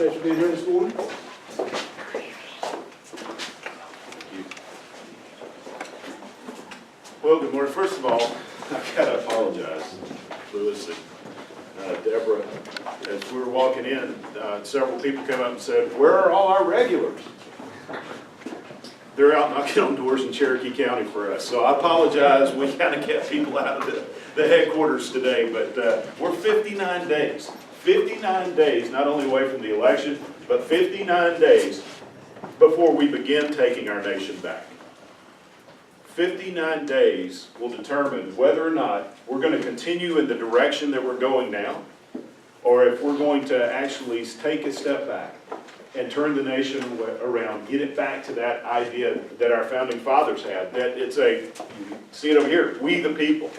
appreciate you being here this morning. Well, good morning. First of all, I've got to apologize, Louis and Deborah. As we were walking in, several people came up and said, "Where are all our regulars?" They're out knocking on doors in Cherokee County for us. So I apologize. We kind of kept people out of the headquarters today, but we're 59 days. 59 days, not only away from the election, but 59 days before we begin taking our nation back. 59 days will determine whether or not we're going to continue in the direction that we're going now, or if we're going to actually take a step back and turn the nation around, get it back to that idea that our founding fathers had, that it's you see it over here, we the people.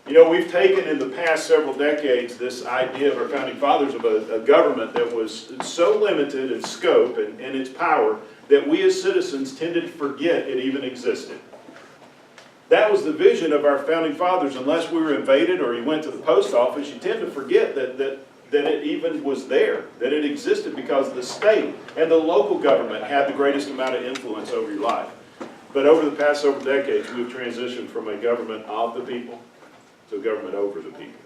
You know, we've taken in the past several decades this idea of our founding fathers of a government that was so limited in scope and its power that we as citizens tended to forget it even existed. That was the vision of our founding fathers. Unless we were invaded or you went to the post office, you tend to forget that it even was there, that it existed, because the state and the local government had the greatest amount of influence over your life. But over the past several decades, we've transitioned from a government of the people to a government over the people.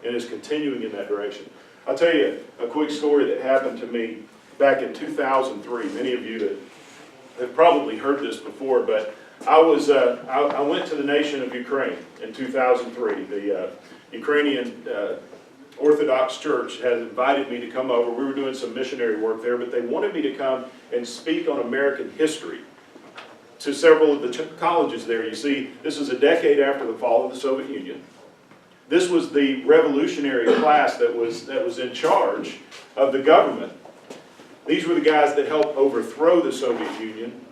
And it's continuing in that direction. I'll tell you a quick story that happened to me back in 2003. Many of you that have probably heard this before, but I went to the nation of Ukraine in 2003. The Ukrainian Orthodox Church had invited me to come over. We were doing some missionary work there, but they wanted me to come and speak on American history to several of the colleges there. You see, this is a decade after the fall of the Soviet Union. This was the revolutionary class that was in charge of the government. These were the guys that helped overthrow the Soviet Union,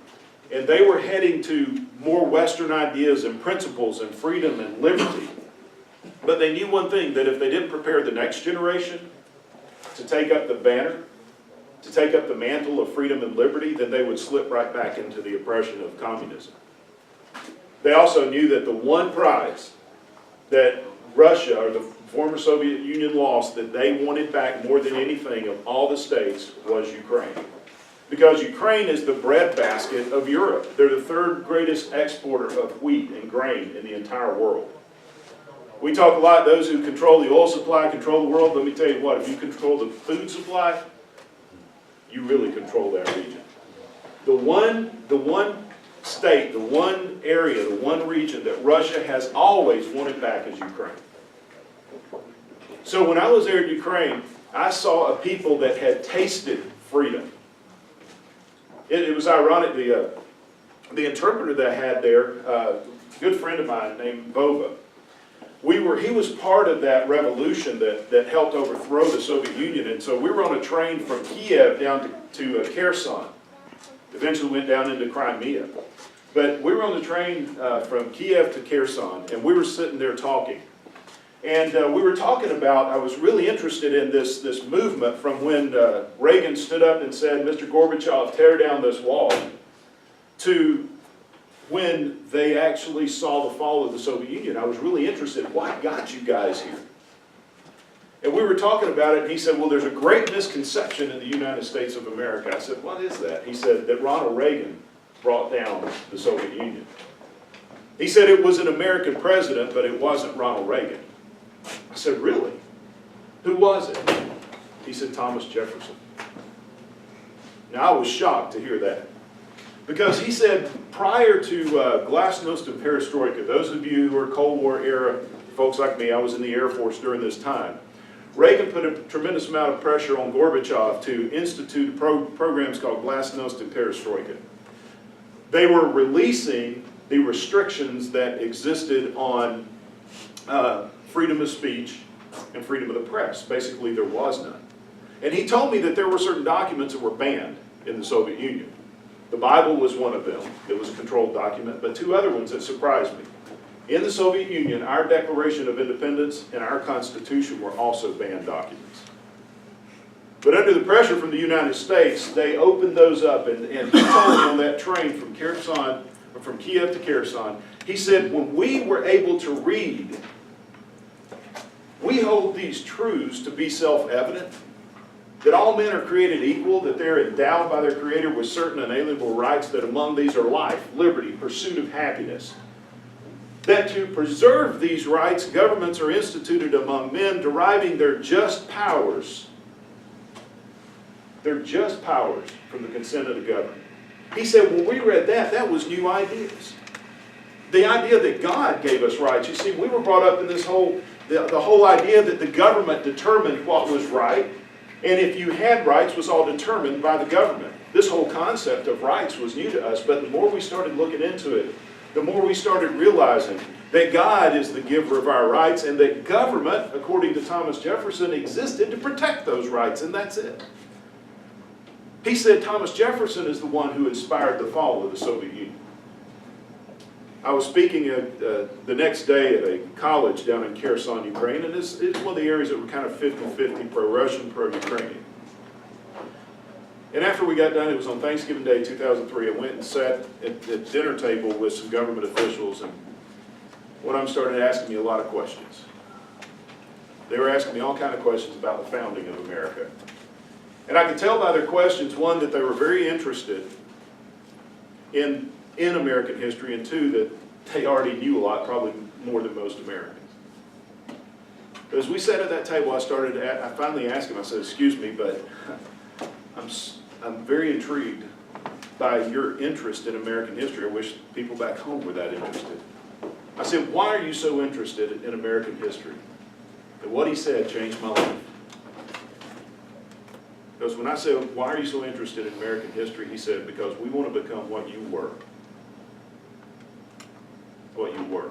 and they were heading to more Western ideas and principles and freedom and liberty. But they knew one thing, that if they didn't prepare the next generation to take up the banner, to take up the mantle of freedom and liberty, then they would slip right back into the oppression of communism. They also knew that the one prize that Russia, or the former Soviet Union, lost, that they wanted back more than anything of all the states, was Ukraine. Because Ukraine is the breadbasket of Europe. They're the third greatest exporter of wheat and grain in the entire world. We talk a lot, those who control the oil supply control the world. Let me tell you what, if you control the food supply, you really control that region. The one state, the one area, the one region that Russia has always wanted back is Ukraine. So when I was there in Ukraine, I saw a people that had tasted freedom. It was ironic, the interpreter that I had there, a good friend of mine named Bova, he was part of that revolution that helped overthrow the Soviet Union, and so we were on a train from Kiev down to Kherson. Eventually went down into Crimea. But we were on the train from Kiev to Kherson, and we were sitting there talking. And we were talking about, I was really interested in this movement from when Reagan stood up and said, "Mr. Gorbachev, tear down this wall," to when they actually saw the fall of the Soviet Union. I was really interested, what got you guys here? And we were talking about it, and he said, "Well, there's a great misconception in the United States of America." I said, "What is that?" He said that Ronald Reagan brought down the Soviet Union. He said it was an American president, but it wasn't Ronald Reagan. I said, "Really? Who was it?" He said, "Thomas Jefferson." Now, I was shocked to hear that. Because he said, prior to glasnost and perestroika, those of you who are Cold War era folks like me, I was in the Air Force during this time, Reagan put a tremendous amount of pressure on Gorbachev to institute programs called glasnost and perestroika. They were releasing the restrictions that existed on freedom of speech and freedom of the press. Basically, there was none. And he told me that there were certain documents that were banned in the Soviet Union. The Bible was one of them. It was a controlled document, but two other ones that surprised me. In the Soviet Union, our Declaration of Independence and our Constitution were also banned documents. But under the pressure from the United States, they opened those up, and he told me on that train from Kiev to Kherson, he said, when we were able to read, we hold these truths to be self-evident, that all men are created equal, that they're endowed by their Creator with certain unalienable rights, that among these are life, liberty, pursuit of happiness. That to preserve these rights, governments are instituted among men, deriving their just powers from the consent of the governed. He said, when we read that, that was new ideas. The idea that God gave us rights. You see, we were brought up in this whole, the whole idea that the government determined what was right, and if you had rights was all determined by the government. This whole concept of rights was new to us, but the more we started looking into it, the more we started realizing that God is the giver of our rights, and that government, according to Thomas Jefferson, existed to protect those rights, and that's it. He said Thomas Jefferson is the one who inspired the fall of the Soviet Union. I was speaking the next day at a college down in Kherson, Ukraine, and it's one of the areas that were kind of 50-50, pro-Russian, pro-Ukrainian. And after we got done, it was on Thanksgiving Day 2003, I went and sat at the dinner table with some government officials, and one of them started asking me a lot of questions. They were asking me all kinds of questions about the founding of America. And I could tell by their questions, one, that they were very interested in American history, and two, that they already knew a lot, probably more than most Americans. But as we sat at that table, I finally asked him, I said, excuse me, but I'm very intrigued by your interest in American history. I wish people back home were that interested. I said, why are you so interested in American history? And what he said changed my life. Because when I said, why are you so interested in American history? He said, because we want to become what you were. What you were,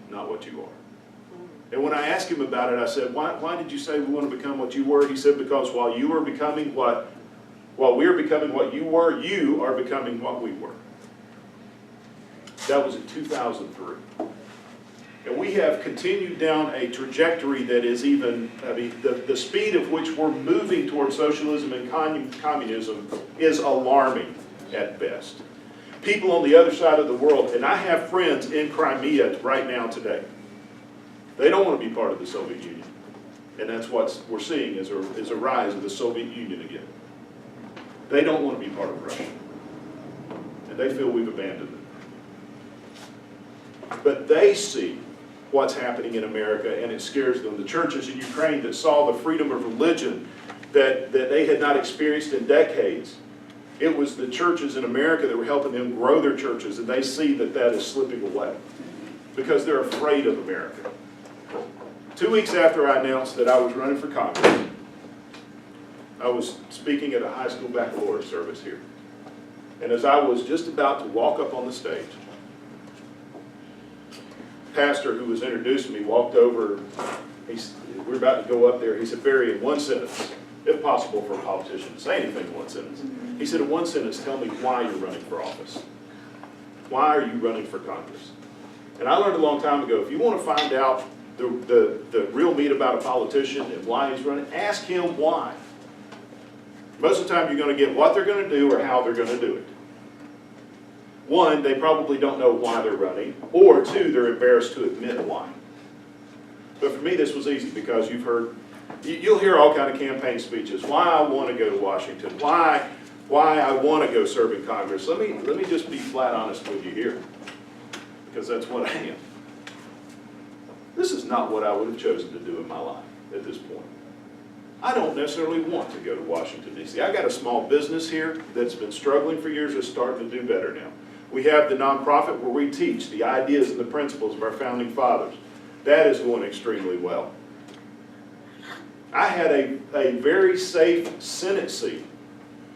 not what you are. And when I asked him about it, I said, why did you say we want to become what you were? He said, because while we are becoming what you were, you are becoming what we were. That was in 2003. And we have continued down a trajectory that is even, the speed of which we're moving towards socialism and communism is alarming at best. People on the other side of the world, and I have friends in Crimea right now today, they don't want to be part of the Soviet Union. And that's what we're seeing is a rise of the Soviet Union again. They don't want to be part of Russia. And they feel we've abandoned them. But they see what's happening in America, and it scares them. The churches in Ukraine that saw the freedom of religion that they had not experienced in decades, it was the churches in America that were helping them grow their churches, and they see that that is slipping away because they're afraid of America. 2 weeks after I announced that I was running for Congress, I was speaking at a high school baccalaureate service here. And as I was just about to walk up on the stage, pastor who was introducing me walked over. We're about to go up there. He said, Barry, in one sentence, if possible for a politician to say anything in one sentence. He said, in one sentence, tell me why you're running for office. Why are you running for Congress? And I learned a long time ago, if you want to find out the real meat about a politician and why he's running, ask him why. Most of the time you're going to get what they're going to do or how they're going to do it. One, they probably don't know why they're running, or two, they're embarrassed to admit why. But for me, this was easy because you'll hear all kind of campaign speeches. Why I want to go to Washington. Why I want to go serve in Congress. Let me just be flat honest with you here, because that's what I am. This is not what I would have chosen to do in my life at this point. I don't necessarily want to go to Washington, D.C. I got a small business here that's been struggling for years. It's starting to do better now. We have the nonprofit where we teach the ideas and the principles of our founding fathers. That is going extremely well. I had a very safe Senate seat,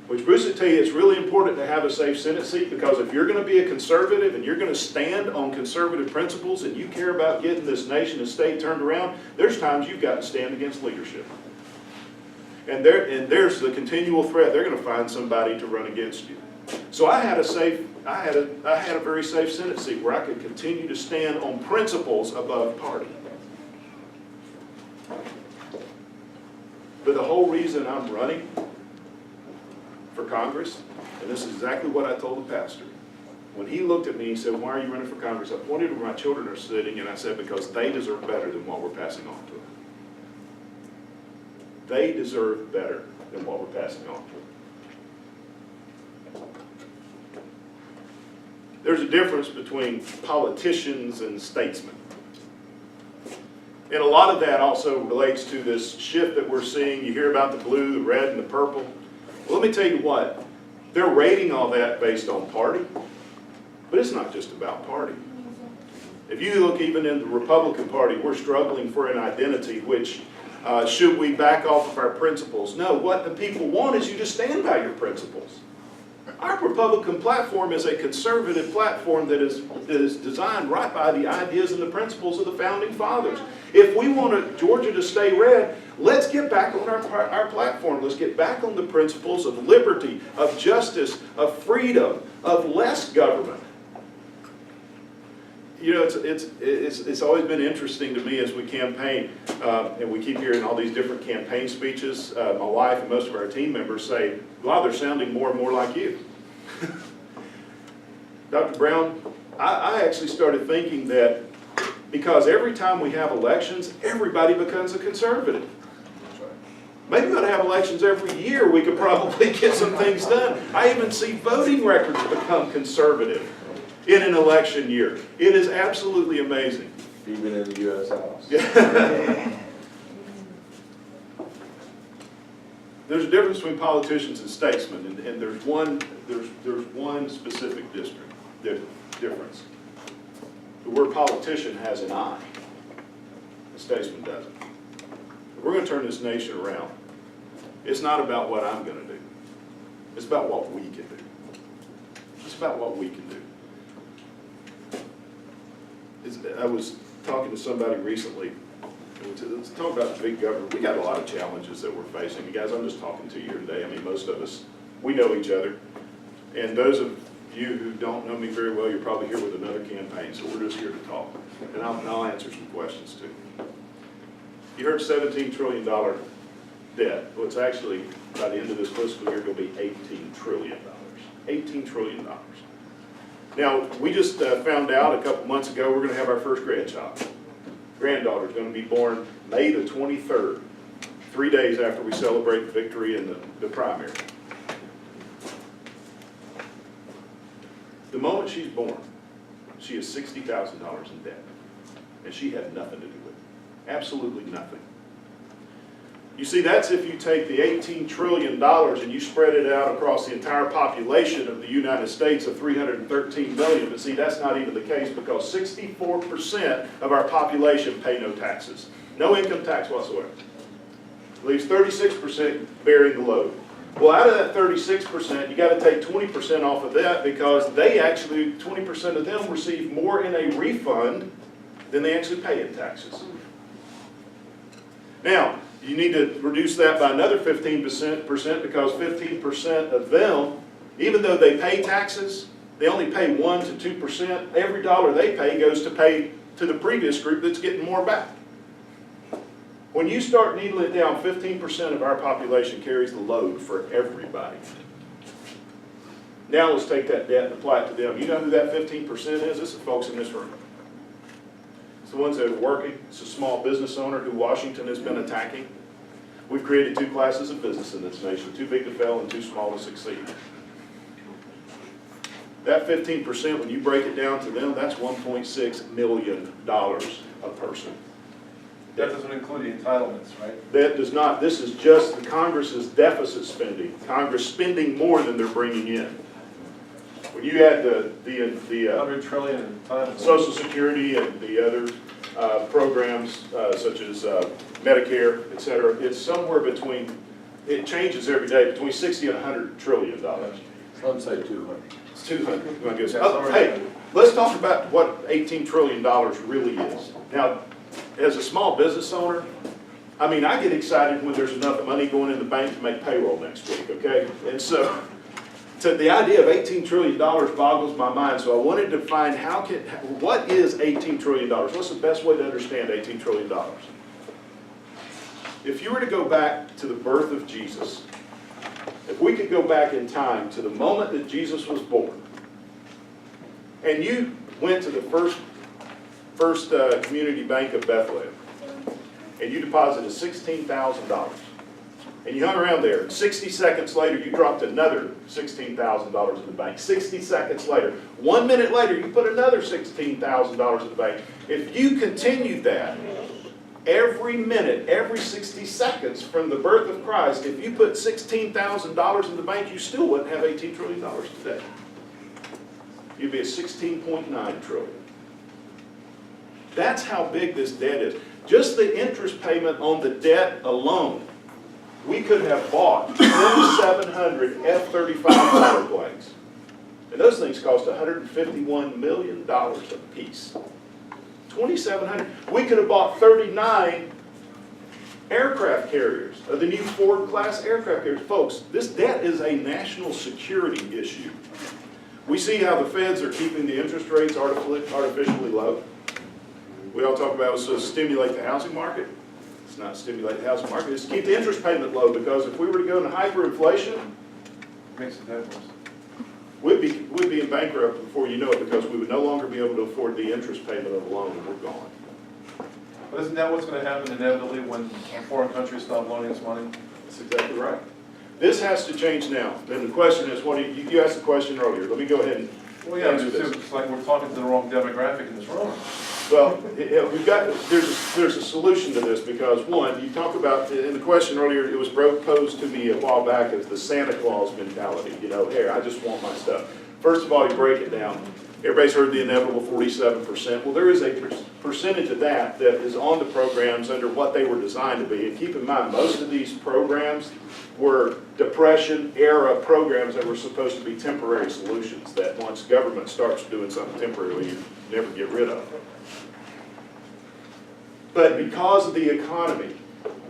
which Bruce would tell you it's really important to have a safe Senate seat, because if you're going to be a conservative and you're going to stand on conservative principles and you care about getting this nation and state turned around, there's times you've got to stand against leadership. And there's the continual threat. They're going to find somebody to run against you. So I had a very safe Senate seat where I could continue to stand on principles above party. But the whole reason I'm running for Congress, and this is exactly what I told the pastor. When he looked at me, he said, why are you running for Congress? I pointed to where my children are sitting, and I said, because they deserve better than what we're passing on to them. They deserve better. than what we're passing on. There's a difference between politicians and statesmen. And a lot of that also relates to this shift that we're seeing. You hear about the blue, the red, and the purple. Well, let me tell you what, they're rating all that based on party, but it's not just about party. If you look even in the Republican Party, we're struggling for an identity, which should we back off of our principles? No, what the people want is you to stand by your principles. Our Republican platform is a conservative platform that is designed right by the ideas and the principles of the Founding Fathers. If we want Georgia to stay red, let's get back on our platform. Let's get back on the principles of liberty, of justice, of freedom, of less government. You know, it's always been interesting to me as we campaign, and we keep hearing all these different campaign speeches. My wife and most of our team members say, wow, they're sounding more and more like you. Dr. Brown, I actually started thinking that because every time we have elections, everybody becomes a conservative. Maybe we ought to have elections every year. We could probably get some things done. I even see voting records become conservative in an election year. It is absolutely amazing. Even in the U.S. House. There's a difference between politicians and statesmen, and there's one specific difference. The word politician has an I. The statesman doesn't. If we're going to turn this nation around, it's not about what I'm going to do. It's about what we can do. It's about what we can do. I was talking to somebody recently, and let's talk about the big government. We got a lot of challenges that we're facing. You guys, I'm just talking to you here today. I mean, most of us, we know each other. And those of you who don't know me very well, you're probably here with another campaign, so we're just here to talk. And I'll answer some questions too. You heard $17 trillion debt. Well, it's actually, by the end of this fiscal year, going to be $18 trillion. $18 trillion. Now, we just found out a couple months ago we're going to have our first grandchild. Granddaughter is going to be born May the 23rd, 3 days after we celebrate the victory in the primary. The moment she's born, she is $60,000 in debt. And she had nothing to do with it. Absolutely nothing. You see, that's if you take the $18 trillion and you spread it out across the entire population of the United States of 313 million. But see, that's not even the case because 64% of our population pay no taxes. No income tax whatsoever. Leaves 36% bearing the load. Well, out of that 36%, you got to take 20% off of that because they actually, 20% of them receive more in a refund than they actually pay in taxes. Now, you need to reduce that by another 15% because 15% of them, even though they pay taxes, they only pay 1 to 2%. Every dollar they pay goes to pay to the previous group that's getting more back. When you start needling it down, 15% of our population carries the load for everybody. Now let's take that debt and apply it to them. You know who that 15% is? This is folks in this room. It's the ones that are working. It's a small business owner who Washington has been attacking. We've created two classes of business in this nation, too big to fail and too small to succeed. That 15%, when you break it down to them, that's $1.6 million a person. That doesn't include the entitlements, right? That does not. This is just the Congress's deficit spending. Congress spending more than they're bringing in. When you add the $100 trillion in entitlements, Social Security and the other programs such as Medicare, et cetera, it's somewhere between, it changes every day, between 60 and $100 trillion. some say 200. It's 200. Hey, let's talk about what $18 trillion really is. Now, as a small business owner, I mean, I get excited when there's enough money going in the bank to make payroll next week, okay? And so the idea of $18 trillion boggles my mind, so I wanted to find what is $18 trillion? What's the best way to understand $18 trillion? If you were to go back to the birth of Jesus, if we could go back in time to the moment that Jesus was born, and you went to the first community bank of Bethlehem, and you deposited $16,000. and you hung around there. 60 seconds later, you dropped another $16,000 in the bank. 60 seconds later. 1 minute later, you put another $16,000 in the bank. If you continued that, every minute, every 60 seconds from the birth of Christ, if you put $16,000 in the bank, you still wouldn't have $18 trillion today. You'd be at 16.9 trillion. That's how big this debt is. Just the interest payment on the debt alone, we could have bought 2,700 F-35 fighter planes. And those things cost $151 million a piece. 2,700. We could have bought 39 aircraft carriers, of the new Ford-class aircraft carriers. Folks, this debt is a national security issue. We see how the feds are keeping the interest rates artificially low. We all talk about it to stimulate the housing market. It's not stimulate the housing market, it's to keep the interest payment low, because if we were to go into hyperinflation, Makes it that worse. we'd be in bankrupt before you know it, because we would no longer be able to afford the interest payment of the loan, and we're gone. But isn't that what's going to happen inevitably when foreign countries stop loaning us money? That's exactly right. This has to change now. Then the question is, what do you asked the question earlier. Let me go ahead and Well, yeah, it's like we're talking to the wrong demographic in this room. Well, there's a solution to this, because one, you talk about, in the question earlier, it was posed to me a while back as the Santa Claus mentality, you know, here, I just want my stuff. First of all, you break it down. Everybody's heard the inevitable 47%. Well, there is a percentage of that is on the programs under what they were designed to be. And keep in mind, most of these programs were Depression-era programs that were supposed to be temporary solutions that once government starts doing something temporarily, you never get rid of. But because of the economy,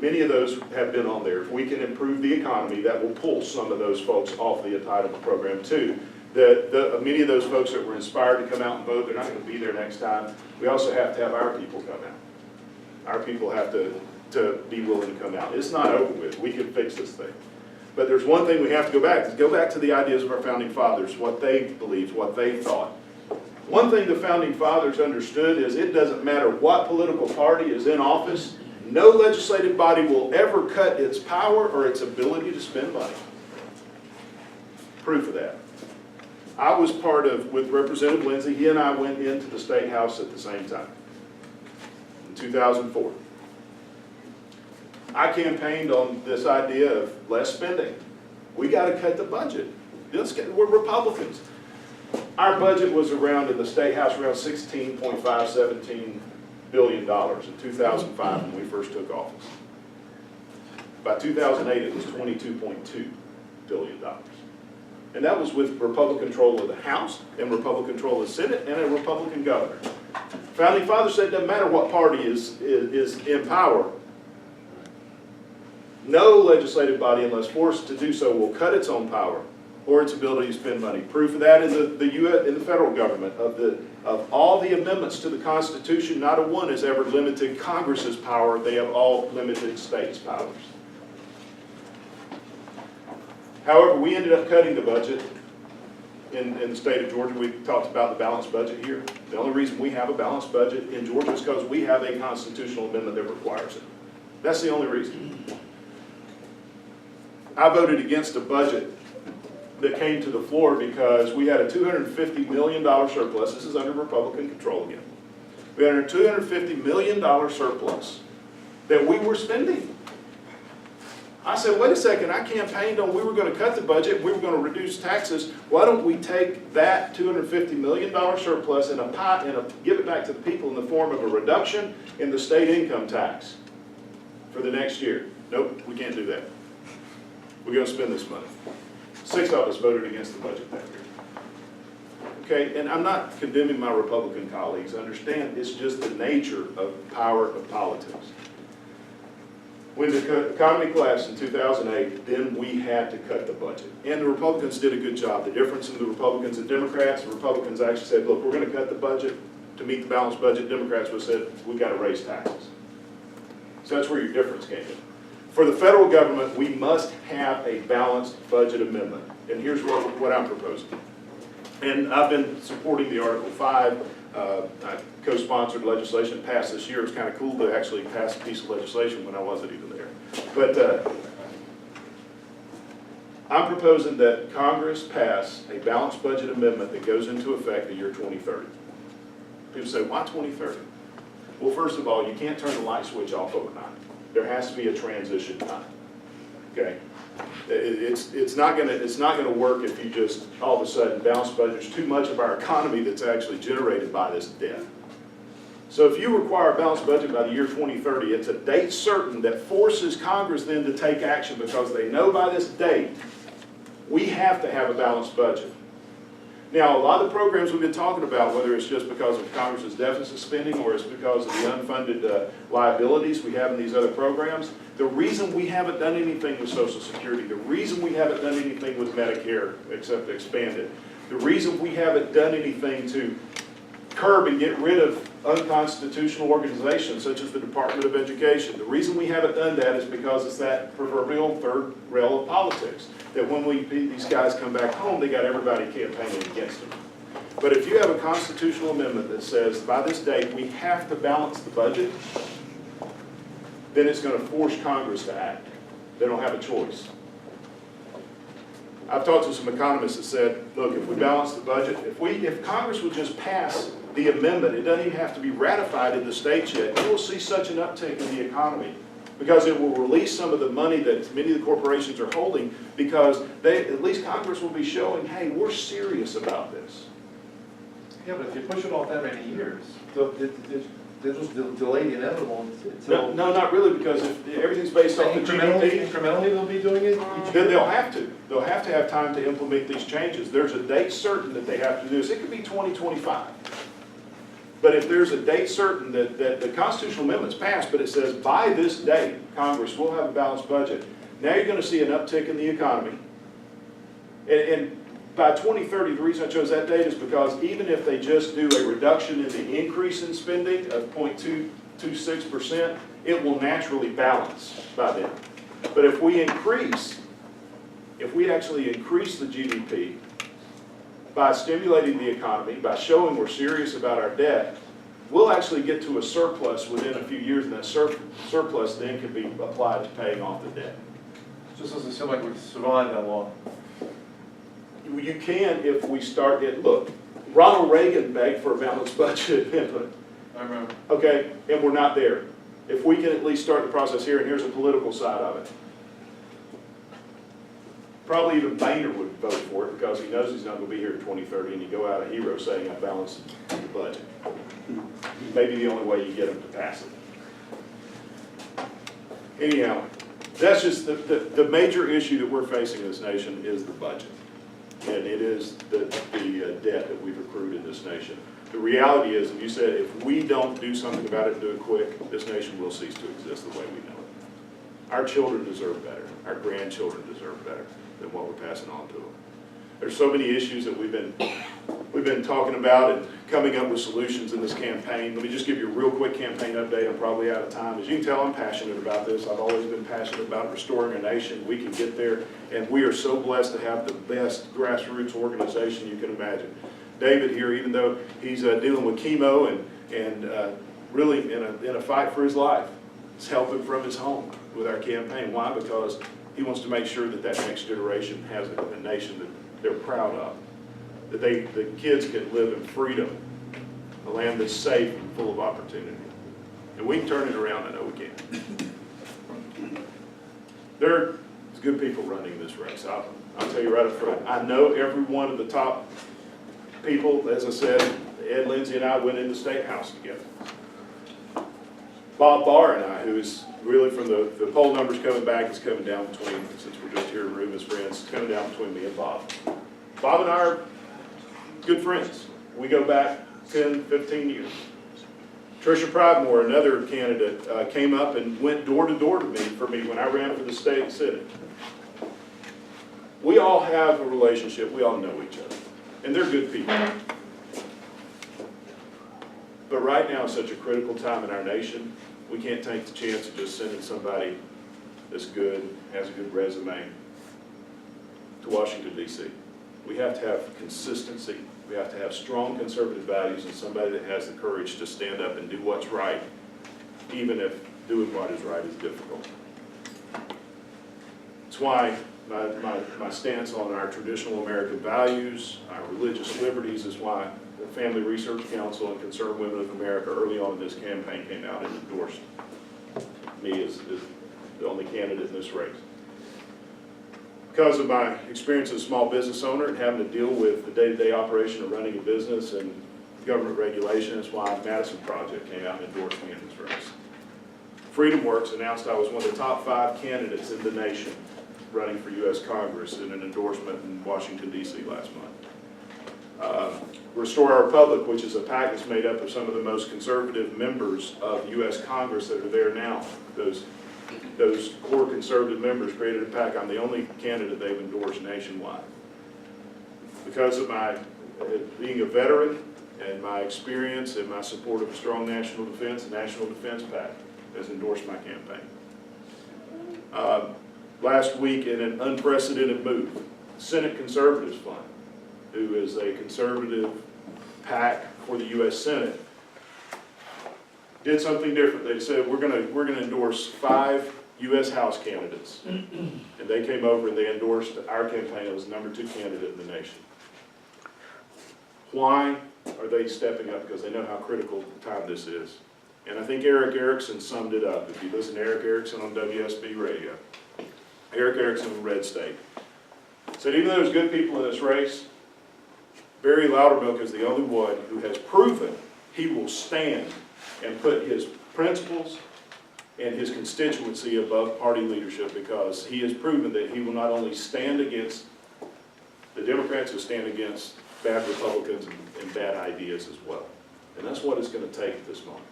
many of those have been on there. If we can improve the economy, that will pull some of those folks off the entitlement program too. Many of those folks that were inspired to come out and vote, they're not going to be there next time. We also have to have our people come out. Our people have to be willing to come out. It's not over with. We can fix this thing. But there's one thing we have to go back to the ideas of our founding fathers, what they believed, what they thought. One thing the founding fathers understood is it doesn't matter what political party is in office, no legislative body will ever cut its power or its ability to spend money. Proof of that. I was with Representative Lindsay, he and I went into the State House at the same time, in 2004. I campaigned on this idea of less spending. We got to cut the budget. We're Republicans. Our budget was around, in the State House, around $16.5, $17 billion in 2005 when we first took office. By 2008, it was $22.2 billion. And that was with Republican control of the House, and Republican control of the Senate, and a Republican governor. Founding Fathers said it doesn't matter what party is in power. No legislative body, unless forced to do so, will cut its own power or its ability to spend money. Proof of that in the federal government. Of all the amendments to the Constitution, not a one has ever limited Congress's power. They have all limited states' powers. However, we ended up cutting the budget in the state of Georgia. We talked about the balanced budget here. The only reason we have a balanced budget in Georgia is because we have a constitutional amendment that requires it. That's the only reason. I voted against a budget that came to the floor because we had a $250 million surplus. This is under Republican control again. We had a $250 million surplus that we were spending. I said, wait a second, I campaigned on we were going to cut the budget, we were going to reduce taxes. Why don't we take that $250 million surplus and give it back to the people in the form of a reduction in the state income tax for the next year? Nope, we can't do that. We're going to spend this money. 6 of us voted against the budget that year. Okay, and I'm not condemning my Republican colleagues. Understand, it's just the nature of power of politics. When the economy collapsed in 2008, then we had to cut the budget. And the Republicans did a good job. The difference in the Republicans and Democrats, the Republicans actually said, look, we're going to cut the budget to meet the balanced budget. Democrats would have said, we've got to raise taxes. So that's where your difference came in. For the federal government, we must have a balanced budget amendment. And here's what I'm proposing. And I've been supporting the Article 5. I co-sponsored legislation passed this year. It was kind of cool to actually pass a piece of legislation when I wasn't even there. But I'm proposing that Congress pass a balanced budget amendment that goes into effect the year 2030. People say, why 2030? Well, first of all, you can't turn the light switch off overnight. There has to be a transition time, okay? It's not gonna work if you just all of a sudden balance budget. There's too much of our economy that's actually generated by this debt. So if you require a balanced budget by the year 2030, it's a date certain that forces Congress then to take action because they know by this date we have to have a balanced budget. Now, a lot of the programs we've been talking about, whether it's just because of Congress's deficit spending or it's because of the unfunded liabilities we have in these other programs, the reason we haven't done anything with Social Security, the reason we haven't done anything with Medicare except to expand it, the reason we haven't done anything to curb and get rid of unconstitutional organizations such as the Department of Education. The reason we haven't done that is because it's that proverbial third rail of politics. That when these guys come back home, they got everybody campaigning against them. But if you have a constitutional amendment that says by this date we have to balance the budget, then it's going to force Congress to act. They don't have a choice. I've talked to some economists that said, look, if we balance the budget, if Congress would just pass the amendment, it doesn't even have to be ratified in the states yet, you will see such an uptick in the economy because it will release some of the money that many of the corporations are holding because at least Congress will be showing, hey, we're serious about this. Yeah, but if you push it off that many years, they'll just delay the inevitable until... No, not really, because if everything's based off the GDP... Incrementally they'll be doing it? Then they'll have to. They'll have to have time to implement these changes. There's a date certain that they have to do this. It could be 2025. But if there's a date certain that the constitutional amendment's passed, but it says by this date, Congress will have a balanced budget, now you're going to see an uptick in the economy. And by 2030, the reason I chose that date is because even if they just do a reduction in the increase in spending of 0.226%, it will naturally balance by then. But if we actually increase the GDP by stimulating the economy, by showing we're serious about our debt, we'll actually get to a surplus within a few years, and that surplus then can be applied to paying off the debt. Just doesn't seem like we survive that long. You can if we start it. Look, Ronald Reagan begged for a balanced budget input. I remember. Okay, and we're not there. If we can at least start the process here, and here's the political side of it. Probably even Boehner would vote for it because he knows he's not going to be here in 2030, and you go out a hero saying I balanced the budget. Maybe the only way you get him to pass it. Anyhow, that's just the major issue that we're facing in this nation is the budget. And it is the debt that we've accrued in this nation. The reality is, if you said, if we don't do something about it and do it quick, this nation will cease to exist the way we know it. Our children deserve better. Our grandchildren deserve better than what we're passing on to them. There's so many issues that we've been talking about and coming up with solutions in this campaign. Let me just give you a real quick campaign update. I'm probably out of time. As you can tell, I'm passionate about this. I've always been passionate about restoring our nation. We can get there, and we are so blessed to have the best grassroots organization you can imagine. David here, even though he's dealing with chemo and really in a fight for his life, is helping from his home with our campaign. Why? Because he wants to make sure that that next generation has a nation that they're proud of, that the kids can live in freedom, a land that's safe and full of opportunity. And we can turn it around, I know we can. There's good people running this race. I'll tell you right up front. I know every one of the top people. As I said, Ed Lindsay and I went in the State House together. Bob Barr and I, who is really from the poll numbers coming back, is coming down between, since we're just here in the room as friends, coming down between me and Bob. Bob and I are good friends. We go back 10, 15 years. Tricia Pridemore, another candidate, came up and went door to door for me when I ran for the state senate. We all have a relationship. We all know each other. And they're good people. But right now is such a critical time in our nation, we can't take the chance of just sending somebody that's good, has a good resume, to Washington, D.C. We have to have consistency. We have to have strong conservative values and somebody that has the courage to stand up and do what's right, even if doing what is right is difficult. That's why my stance on our traditional American values, our religious liberties is why the Family Research Council and Concerned Women of America early on in this campaign came out and endorsed me as the only candidate in this race. Because of my experience as a small business owner and having to deal with the day-to-day operation of running a business and government regulation, is why Madison Project came out and endorsed me in this race. Freedom Works announced I was one of the top 5 candidates in the nation running for U.S. Congress in an endorsement in Washington, D.C. last month. Restore Our Republic, which is a PAC that's made up of some of the most conservative members of U.S. Congress that are there now. Those core conservative members created a PAC. I'm the only candidate they've endorsed nationwide. Because of my being a veteran and my experience and my support of a strong national defense, the National Defense PAC has endorsed my campaign. Last week, in an unprecedented move, Senate Conservatives Fund, who is a conservative PAC for the U.S. Senate, did something different. They said, we're gonna endorse 5 U.S. House candidates. And they came over and they endorsed our campaign as the #2 candidate in the nation. Why are they stepping up? Because they know how critical time this is. And I think Eric Erickson summed it up. If you listen to Eric Erickson on WSB radio, Eric Erickson from Red State said, even though there's good people in this race, Barry Loudermilk is the only one who has proven he will stand and put his principles and his constituency above party leadership, because he has proven that he will not only stand against the Democrats, who stand against bad Republicans and bad ideas as well. And that's what it's going to take at this moment.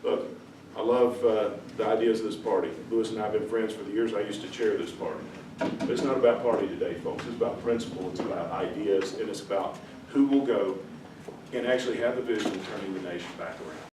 Look, I love the ideas of this party. Louis and I have been friends for the years I used to chair this party. But it's not about party today, folks. It's about principle, it's about ideas, and it's about who will go and actually have the vision of turning the nation back around.